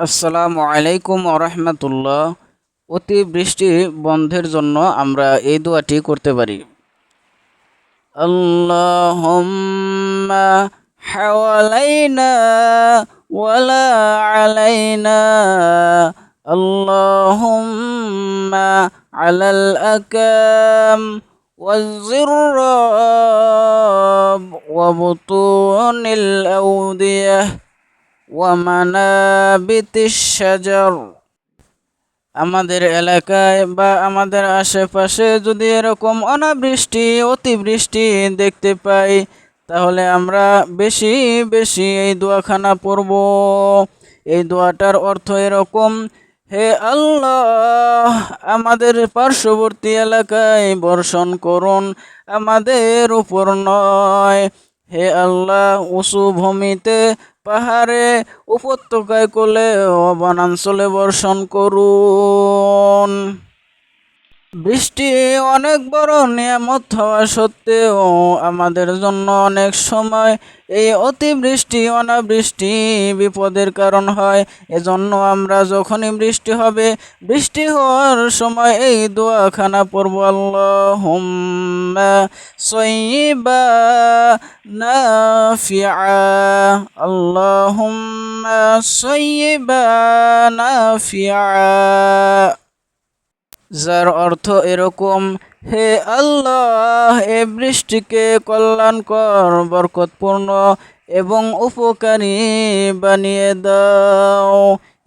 আসসালামু আলাইকুম ওরহমতুল্লাহ। অতিবৃষ্টি বন্ধের জন্য আমরা এই দোয়াটি করতে পারি। আল্লাহুম্মা হাওয়ালাইনা ওয়ালা আলাইনা, আল্লাহুম্মা আলাল আকাম ওয়াজ-জিররাব ওয়া বুতুনিল আউদিয়াহ ওয়া মানাবিতিশ শাজার। আমাদের এলাকায় বা আমাদের আশেপাশে যদি এরকম অনাবৃষ্টি অতিবৃষ্টি দেখতে পাই, তাহলে আমরা বেশি বেশি এই দোয়াখানা পড়ব। এই দোয়াটার অর্থ এরকম: হে আল্লাহ, আমাদের পার্শ্ববর্তী এলাকায় বর্ষণ করুন, আমাদের উপর নয়। হে আল্লাহ, উঁচু ভূমিতে, পাহাড়ে, উপত্যকায়, কোলে ও বনাঞ্চলে বর্ষণ করুন। বৃষ্টি অনেক বড় নিয়ামত হওয়া সত্ত্বেও আমাদের জন্য অনেক সময় এই অতিবৃষ্টি অনাবৃষ্টি বিপদের কারণ হয়। এজন্য আমরা যখনই বৃষ্টি হবে, বৃষ্টি হওয়ার সময় এই দোয়াখানা পড়ব: আল্লাহুম্মা সয়্যিবা নাফিআ, আল্লাহুম্মা সয়্যিবা নাফিআ। যার অর্থ এরকম: হে আল্লাহ, এ বৃষ্টিকে কল্যাণকর, বরকতপূর্ণ এবং উপকারী বানিয়ে দাও।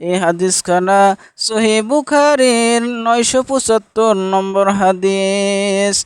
এই হাদিসখানা সহিহ বুখারীর 975 নম্বর হাদিস।